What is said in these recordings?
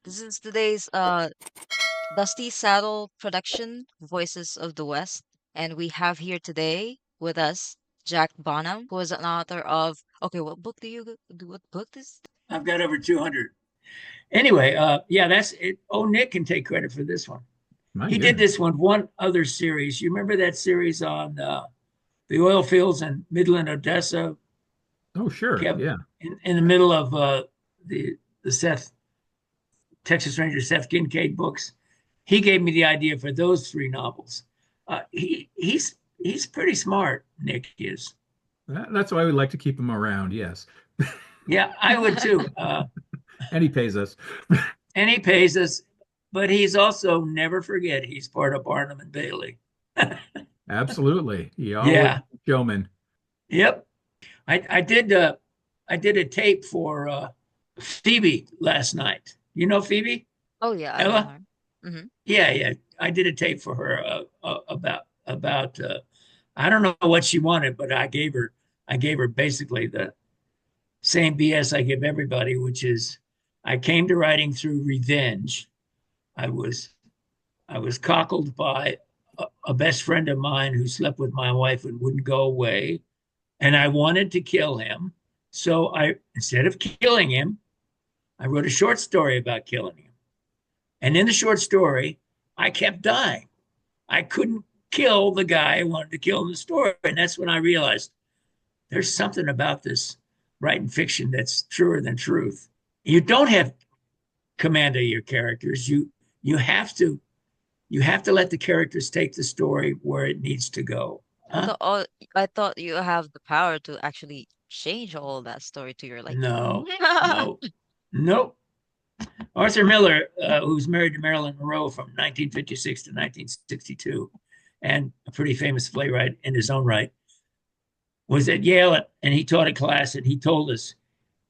This is today's Dusty Saddle production, Voices of the West, and we have here today with us Jack Bonham, who is an author of. Okay, what book do you do? What book is? I've got over 200. Anyway, yeah, that's it. Oh, Nick can take credit for this one. My He did goodness. this one other series. You remember that series on the oil fields in Midland, Odessa, Oh, sure. kept Yeah. in the middle of the Seth Texas Ranger Seth Kincaid books. He gave me the idea for those three novels. He's pretty smart. Nick is. That's why we like to keep him around. Yes. Yeah, I would too. And he pays us. And he pays us, but he's also never forget he's part of Barnum and Bailey. Absolutely. He always Yeah. showman. Yep. I did a tape for Phoebe last night. You know Phoebe? Oh yeah, I know Ella? her. Hmm. Yeah, yeah. I did a tape for her about I don't know what she wanted, but I gave her basically the same BS I give everybody, which is I came to writing through revenge. I was I was cockled by a best friend of mine who slept with my wife and wouldn't go away, and I wanted to kill him. So I instead of killing him, I wrote a short story about killing him. And in the short story, I kept dying. I couldn't kill the guy I wanted to kill in the story. And that's when I realized there's something about this writing fiction that's truer than truth. You don't have command of your characters. You have to let the characters take the story where it needs to go. I Huh? thought all, I thought you have the power to actually change all that story to your liking. No, no, nope. Arthur Miller, who's married to Marilyn Monroe from 1956 to 1962, and a pretty famous playwright in his own right, was at Yale and he taught a class and he told us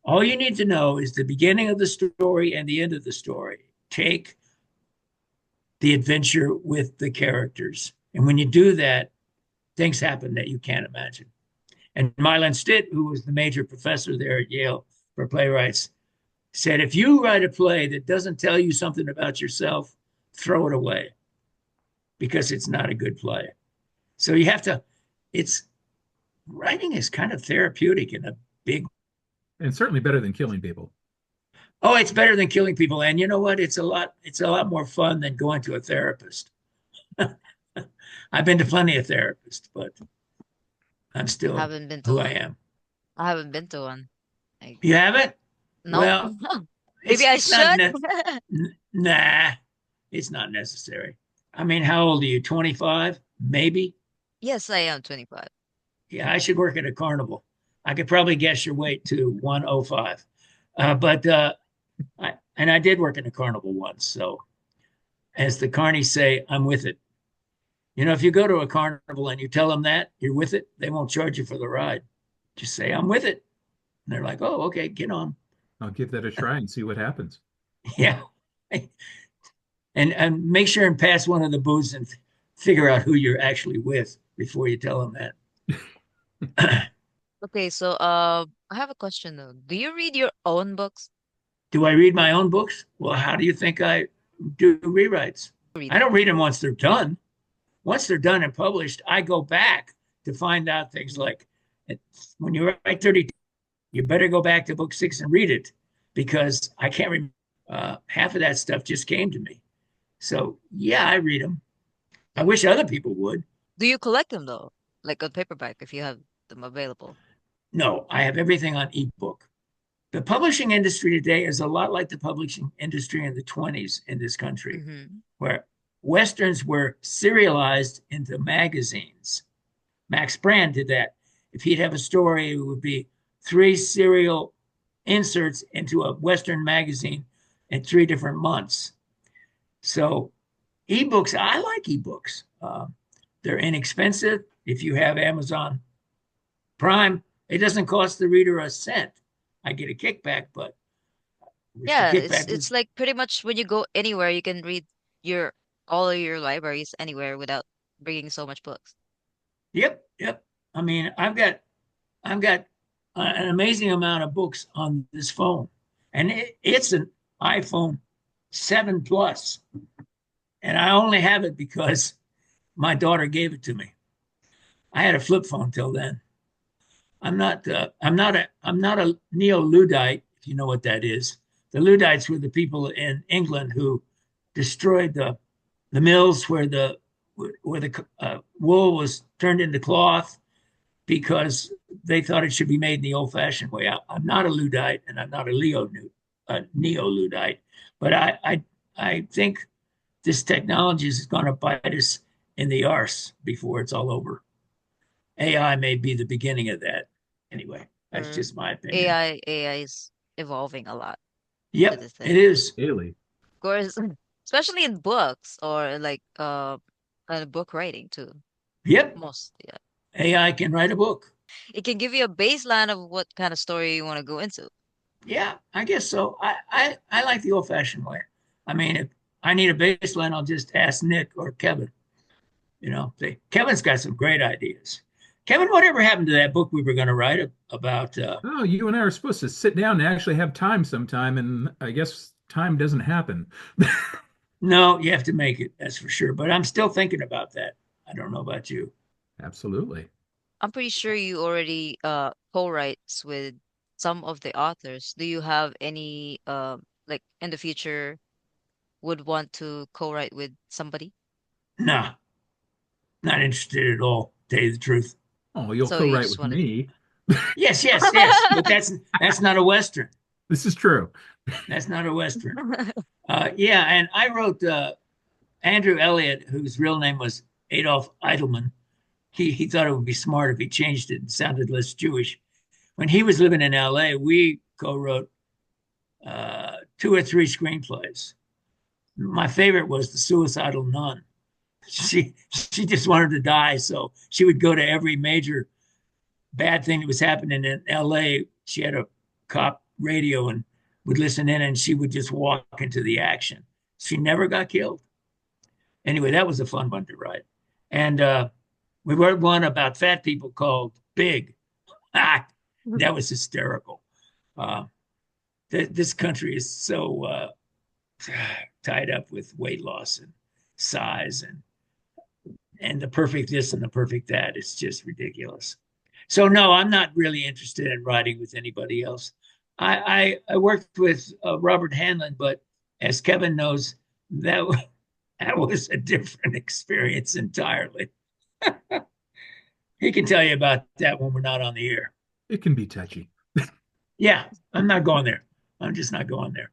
all you need to know is the beginning of the story and the end of the story. Take the adventure with the characters. And when you do that, things happen that you can't imagine. And Milan Stitt, who was the major professor there at Yale for playwrights, said, if you write a play that doesn't tell you something about yourself, throw it away because it's not a good play. So you have to, it's writing is kind of therapeutic in a big, And certainly better than killing people. oh, it's better than killing people. And you know what? It's a lot more fun than going to a therapist. I've been to plenty of therapists, but I'm still Haven't been to who I one. am. I haven't been to one. Like, You haven't? no. Well, Maybe I it's not, should. nah, it's not necessary. I mean, how old are you? 25? Maybe? Yes, I am 25. Yeah, I should work at a carnival. I could probably guess your weight to 105. But I did work in a carnival once. So, as the carnies say, I'm with it. You know, if you go to a carnival and you tell them that you're with it, they won't charge you for the ride. Just say, I'm with it. And they're like, oh, okay, get on. I'll give that a try and see what happens. Yeah. And make sure and pass one of the booths and figure out who you're actually with before you tell them that. Okay, so I have a question though. Do you read your own books? Do I read my own books? Well, how do you think I do rewrites? Read I them. don't read them once they're done. Once they're done and published, I go back to find out things like when you write 30, you better go back to book 6 and read it because I can't remember. Half of that stuff just came to me. So, yeah, I read them. I wish other people would. Do you collect them though? Like on paperback if you have them available. No, I have everything on ebook. The publishing industry today is a lot like the publishing industry in the 20s in this country, Mm-hmm. where Westerns were serialized into magazines. Max Brand did that. If he'd have a story, it would be 3 serial inserts into a Western magazine in 3 different months. So, ebooks, I like ebooks. They're inexpensive. If you have Amazon Prime, it doesn't cost the reader a cent. I get a kickback, but I wish the Yeah, it's kickback it's was, like pretty much when you go anywhere you can read your all of your libraries anywhere without bringing so much books. yep, yep. I mean, I've got an amazing amount of books on this phone, and it's an iPhone 7 plus, and I only have it because my daughter gave it to me. I had a flip phone till then. I'm not a neo-Luddite, if you know what that is. The Luddites were the people in England who destroyed the mills where the wool was turned into cloth because they thought it should be made in the old-fashioned way. I'm not a Luddite and I'm not a neo-Luddite, but I think this technology is going to bite us in the arse before it's all over. AI may be the beginning of that. Anyway, that's Or just my opinion. AI is evolving a lot to Yep, the it thing. is. Daily. Of course, especially in books or like book writing too. Yep, Most, yeah. AI can write a book. It can give you a baseline of what kind of story you want to go into. Yeah, I guess so. I like the old-fashioned way. I mean, if I need a baseline, I'll just ask Nick or Kevin. Kevin's got some great ideas. Kevin, whatever happened to that book we were going to write about? Oh, you and I are supposed to sit down and actually have time sometime, and I guess time doesn't happen. No, you have to make it, that's for sure. But I'm still thinking about that. I don't know about you. Absolutely. I'm pretty sure you already co-writes with some of the authors. Do you have any like in the future would want to co-write with somebody? No, not interested at all, to tell you the truth. Oh, you'll So you co-write just with want to do. me. Yes, yes, yes. But that's not a Western. This is true. That's not a Western. Yeah, and I wrote Andrew Elliott, whose real name was Adolf Eidelman. He thought it would be smart if he changed it and sounded less Jewish. When he was living in L.A., we co-wrote 2 or 3 screenplays. My favorite was The Suicidal Nun. She just wanted to die, so she would go to every major bad thing that was happening in L.A. She had a cop radio and would listen in, and she would just walk into the action. She never got killed. Anyway, that was a fun one to write. And we wrote one about fat people called Big. That was hysterical. Uh, this country is so tied up with weight loss and size and the perfect this and the perfect that. It's just ridiculous. So no, I'm not really interested in writing with anybody else. I worked with Robert Hanlon, but as Kevin knows, that that was a different experience entirely. He can tell you about that when we're not on the air. It can be touchy. Yeah, I'm not going there. I'm just not going there.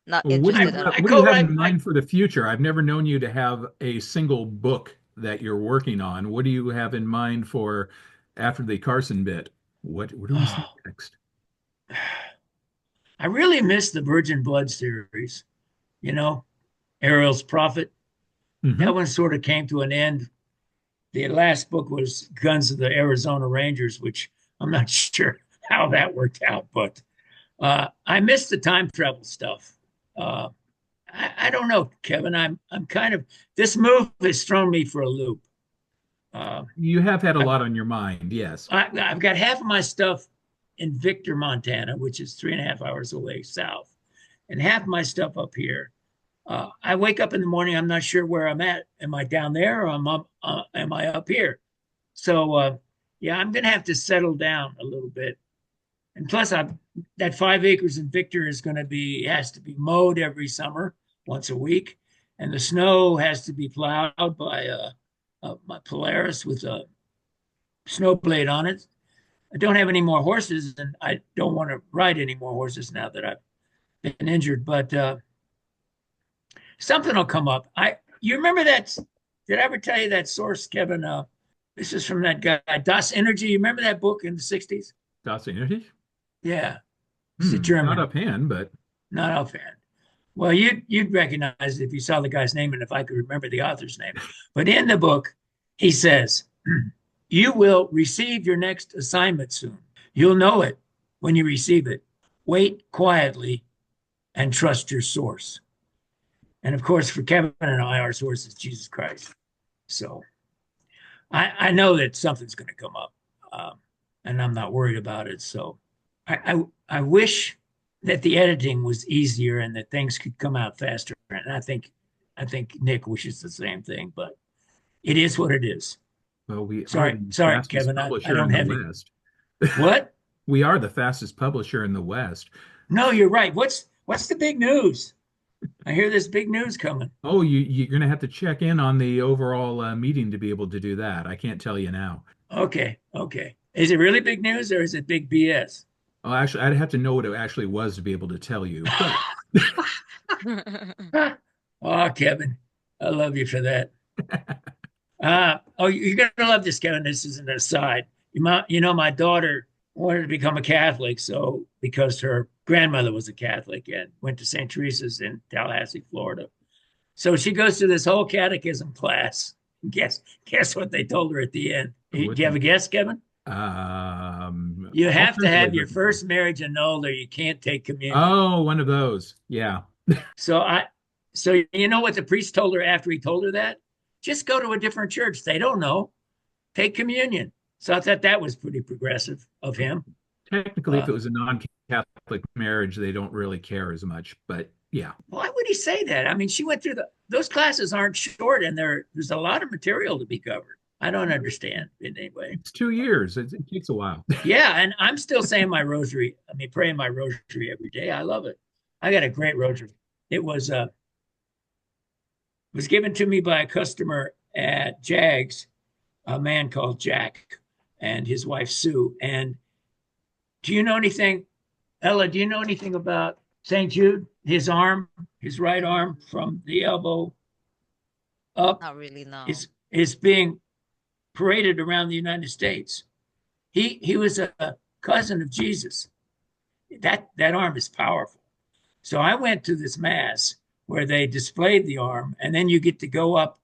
Not Well, interested at all. I what do you have co-write. in mind for the future? I've never known you to have a single book that you're working on. What do you have in mind for after the Carson bit? What do we see Oh, next? I really miss the Virgin Blood series. You know, Ariel's Prophet. That Hmm. one sort of came to an end. The last book was Guns of the Arizona Rangers, which I'm not sure how that worked out, but I miss the time travel stuff. Uh, I don't know, Kevin. I'm kind of this move has thrown me for a loop. Uh, You have had a I've, lot on your mind, yes. I've got half of my stuff in Victor, Montana, which is 3.5 hours away south, and half of my stuff up here. I wake up in the morning, I'm not sure where I'm at. Am I down there or am I up here? So, yeah, I'm going to have to settle down a little bit. And plus, that 5 acres in Victor has to be mowed every summer, once a week. And the snow has to be plowed by my Polaris with a snow blade on it. I don't have any more horses, and I don't want to ride any more horses now that I've been injured. But something will come up. You remember that? Did I ever tell you that source, Kevin? This is from that guy, Das Energy. You remember that book in the '60s? Das Energy? Yeah, he's a Not German, offhand, but not offhand. Well, you'd recognize it if you saw the guy's name and if I could remember the author's name. But in the book, he says, "You will receive your next assignment soon. You'll know it when you receive it. Wait quietly and trust your source." And of course, for Kevin and I, our source is Jesus Christ. So I know that something's going to come up, and I'm not worried about it. So I wish that the editing was easier and that things could come out faster. And I think Nick wishes the same thing, but it is what it is. Well, we are Sorry, the sorry, fastest Kevin. I publisher don't in the have it. West. What? We are the fastest publisher in the West. No, you're right. What's the big news? I hear this big news coming. Oh, you're going to have to check in on the overall meeting to be able to do that. I can't tell you now. Okay, okay. Is it really big news or is it big BS? Oh, actually, I'd have to know what it actually was to be able to tell you. But Oh, Kevin, I love you for that. Oh, you're gonna love this, Kevin. This is an aside. My daughter wanted to become a Catholic, so because her grandmother was a Catholic and went to St. Teresa's in Tallahassee, Florida. So she goes through this whole catechism class. Guess what they told her at the end? Do what? you have a guess, Kevin? You I'll have to translate have your it. first marriage annulled or you can't take communion. Oh, one of those. Yeah. So you know what the priest told her after he told her that? Just go to a different church. They don't know. Take communion. So I thought that was pretty progressive of him. Technically, if Uh, it was a non-Catholic marriage, they don't really care as much. But yeah, why would he say that? I mean, she went through those classes aren't short, and there's a lot of material to be covered. I don't understand in any way. it's 2 years. It takes a while. Yeah, and I'm still saying my rosary. I mean, praying my rosary every day. I love it. I got a great rosary. It was given to me by a customer at Jags, a man called Jack, and his wife Sue. And do you know anything, Ella? Do you know anything about St. Jude? His right arm from the elbow up Not really, no. is being paraded around the United States. He was a cousin of Jesus. That arm is powerful. So I went to this mass where they displayed the arm, and then you get to go up,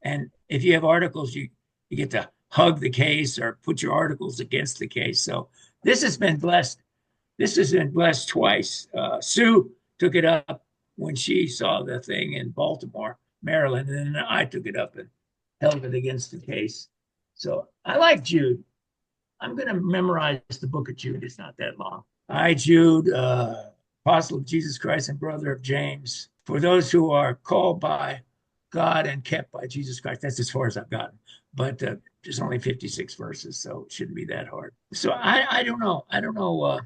and if you have articles, you get to hug the case or put your articles against the case. So this has been blessed. This has been blessed twice. Sue took it up when she saw the thing in Baltimore, Maryland, and then I took it up and held it against the case. So I like Jude. I'm going to memorize the book of Jude. It's not that long. I, Jude, apostle of Jesus Christ and brother of James, for those who are called by God and kept by Jesus Christ. That's as far as I've gotten. But there's only 56 verses, so it shouldn't be that hard. So I don't know. I don't know.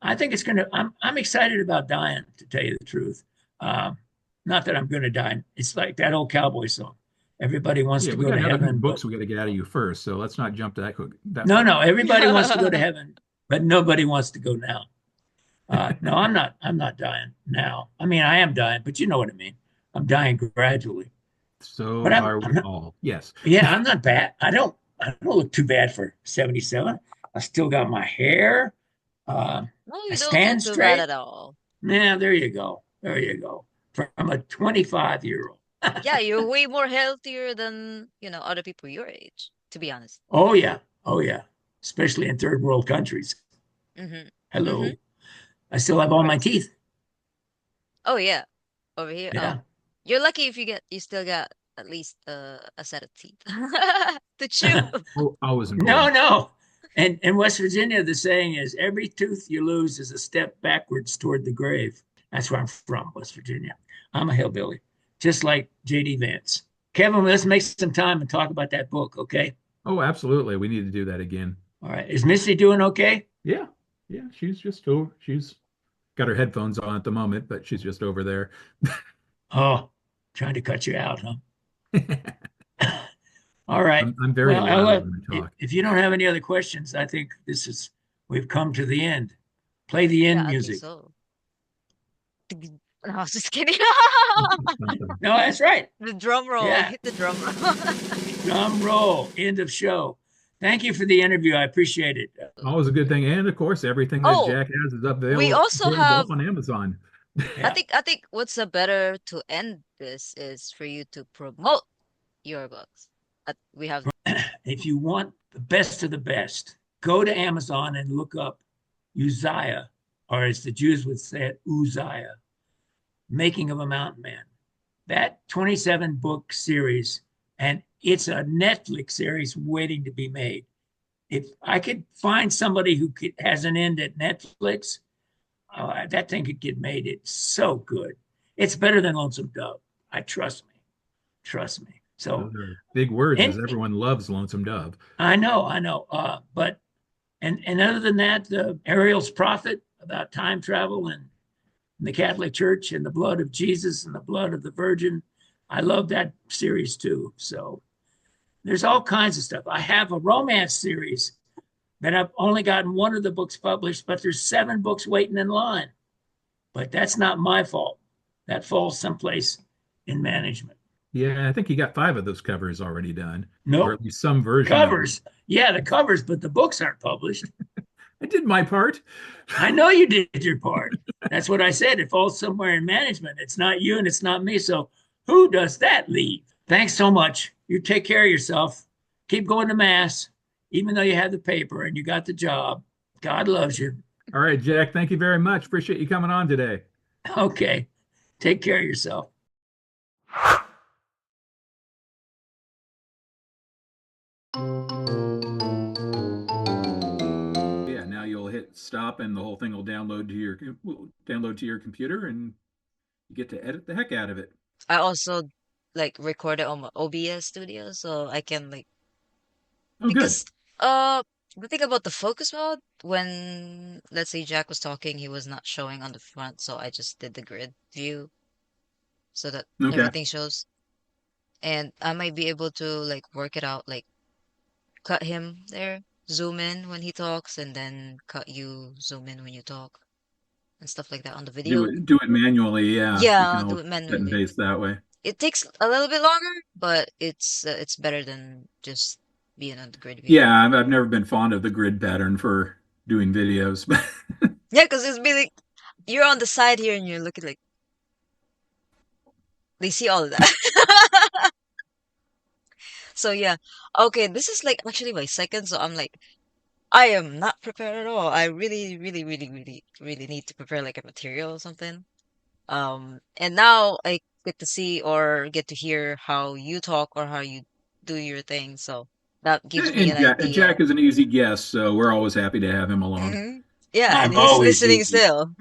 I think it's going to, I'm excited about dying, to tell you the truth. Not that I'm going to die. It's like that old cowboy song. Everybody wants Yeah, to we go got to another 100 heaven, but books we got to get out of you first. So let's not jump to that no, part. no, everybody wants to go to heaven, but nobody wants to go now. No, I'm not. I'm not dying now. I mean, I am dying, but you know what I mean. I'm dying gradually. So But are I'm we not. all. Yes. Yeah, I'm not bad. I don't look too bad for 77. I still got my hair. No, I you don't look stand too bad straight. at all. Yeah, there you go. There you go. From a 25-year-old. Yeah, you're way more healthier than, other people your age, to be honest. Oh yeah. Oh yeah. Especially in third world countries. Mm-hmm. Mm-hmm. Hello. I still have Of all my course. teeth. Oh yeah. Over here. Oh. Yeah. You're lucky if you still got at least a set of teeth to chew. Oh, always No, important. no. And in West Virginia, the saying is every tooth you lose is a step backwards toward the grave. That's where I'm from, West Virginia. I'm a hillbilly, just like J.D. Vance. Kevin, let's make some time and talk about that book, okay? Oh, absolutely. We need to do that again. All right. Is Missy doing okay? Yeah. Yeah. She's just over. She's got her headphones on at the moment, but she's just over there. Oh, trying to cut you out, huh? All right. I'm very Well, loud Ella, when I if, talk. if you don't have any other questions, I think we've come to the end. Play the Yeah, end I think music. so. No, I was just kidding. No, that's right. The drum roll. Yeah. Hit the drum roll. Drum roll. End of show. Thank you for the interview. I appreciate it. Always a good thing. And of course, everything that Oh, Jack has is we available, also available have up on Amazon. I Yeah. think I think what's a better to end this is for you to promote your books. We have If you want the best of the best, go to Amazon and look up Uzziah, or as the Jews would say it, Uzziah, Making of a Mountain Man. That 27 book series, and it's a Netflix series waiting to be made. If I could find somebody who has an end at Netflix, that thing could get made. It's so good. It's better than Lonesome Dove. I trust me. So, Those are big words, and as everyone loves Lonesome Dove. I know. But and other than that, Ariel's Prophet about time travel and the Catholic Church and the blood of Jesus and the blood of the Virgin. I love that series too. So there's all kinds of stuff. I have a romance series that I've only gotten one of the books published, but there's 7 books waiting in line. But that's not my fault. That falls someplace in management. Yeah, I think you got 5 of those covers already done, or Nope. at least some version of them. Covers. Yeah, the covers, but the books aren't published. I did my part. I know you did your part. That's what I said. It falls somewhere in management. It's not you and it's not me. So who does that leave? Thanks so much. You take care of yourself. Keep going to mass, even though you have the paper and you got the job. God loves you. All right, Jack, thank you very much. Appreciate you coming on today. Okay. Take care of yourself. Yeah, now you'll hit stop and the whole thing will download to your computer and you get to edit the heck out of it. I also like record it on my OBS studio so I can like Oh, good. because uh the thing about the focus mode when let's say Jack was talking he was not showing on the front so I just did the grid view so that Okay. everything shows and I might be able to like work it out like cut him there zoom in when he talks and then cut you zoom in when you talk and stuff like that on the video. Do it manually. Yeah, you can Yeah, do always it cut and manually. paste that way. It takes a little bit longer, but it's better than just being on the grid view. Yeah, I've never been fond of the grid pattern for doing videos, but Yeah, because it's be like you're on the side here and you're looking like they see all of that. So yeah, okay, this is like actually my second, so I'm like I am not prepared at all. I really, really, really, really, really need to prepare like a material or something. And now I get to see or get to hear how you talk or how you do your thing, so that gives me and an Jack idea. is an easy guest, so we're always happy to have him along. Hmm. Yeah, and I'm he's always listening easy. still.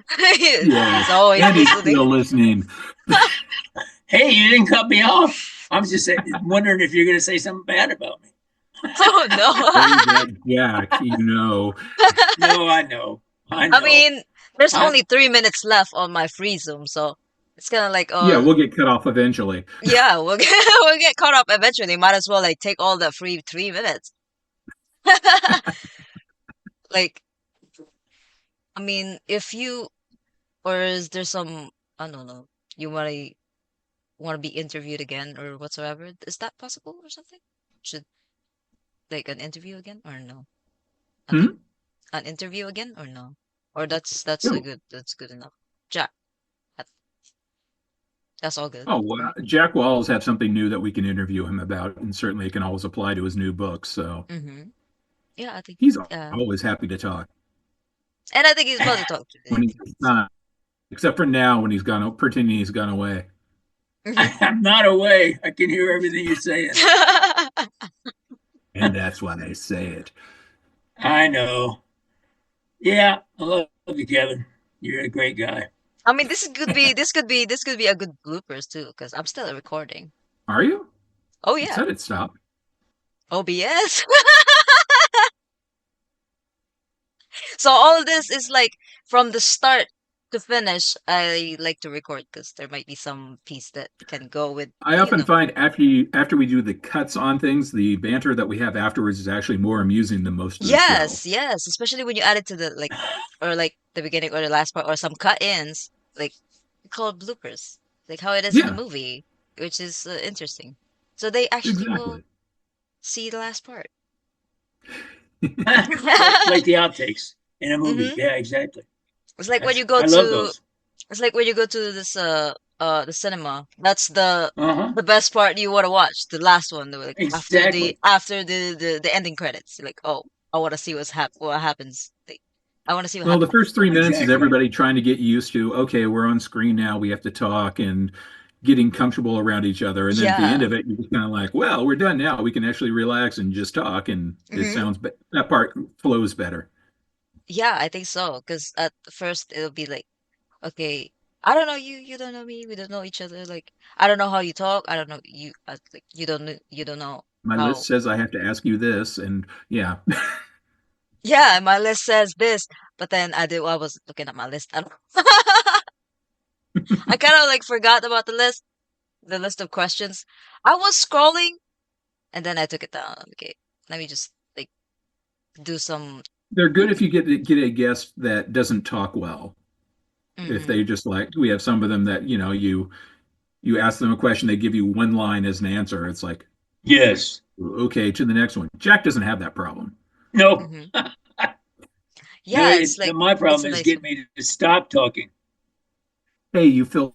Yeah, He's always and he's listening. still listening. Hey, you didn't cut me off. I was just wondering if you're going to say something bad about me. Oh no. Say that, Jack. You know. No, I know. I I know. mean, there's I, only 3 minutes left on my free Zoom, so it's kind of like, Yeah, we'll get cut off eventually. yeah, we'll get we'll get caught up eventually. Might as well like take all the free 3 minutes. Like, I mean, if you or is there some I don't know, you want to be interviewed again or whatsoever? Is that possible or something? Should like an interview again or no? Nothing. Hmm? An interview again or no? Or that's Yeah. a good that's good enough. Jack, that, that's all good. Oh, well, Jack will always have something new that we can interview him about, and certainly it can always apply to his new book. So Mm-hmm. Yeah, I think he's yeah, always happy to talk and I think he's about to talk when today. he's not, except for now when he's gone, pretending he's gone away. Hmm. I'm not away. I can hear everything you're saying. And that's why they say it. I know. Yeah, I love you, Kevin. You're a great guy. I mean, this could be a good bloopers too, because I'm still recording. Are you? Oh It yeah, said it stopped. OBS. So all of this is like from the start to finish. I like to record because there might be some piece that can go with I you often know. find after we do the cuts on things, the banter that we have afterwards is actually more amusing than most of the show. Yes, yes, especially when you add it to the like or like the beginning or the last part or some cut-ins, like called bloopers, like how it is in the Yeah, movie, which is interesting. So they actually will exactly. see the last part. Like the outtakes in a movie. Hmm. Yeah, exactly. It's like when That's you go I love to those. it's like when you go to this the cinema. That's Uh-huh. the best part you want to watch, the last one, like Exactly. after the ending credits. Like, oh, I want to see what happens. Like, I want to see what Well, the happens first 3 minutes is Exactly. everybody trying to get used to, okay, we're on screen now, we have to talk and getting comfortable around each other. And then at the end Yeah. of it, you're just kind of like, well, we're done now. We can actually relax and just talk. And it Hmm. that part flows better. Yeah, I think so. Because at first it'll be like, okay, I don't know you, you don't know me, we don't know each other. Like, I don't know how you talk. I don't know you. Like, you don't know My list how. says I have to ask you this, and yeah. Yeah, my list says this, but then I was looking at my list. I kind of like forgot about the list of questions. I was scrolling and then I took it down. Okay, let me just like do some. They're good if you get a guest that doesn't talk well. If Mm-hmm, they just like, we have some of them that, you ask them a question, they give you one line as an answer. It's like, Yes. okay, to the next one. Jack doesn't have that problem. No. mm-hmm. No, Yeah, it's like my it's problem a is nice getting one. me to stop talking. Hey, you fill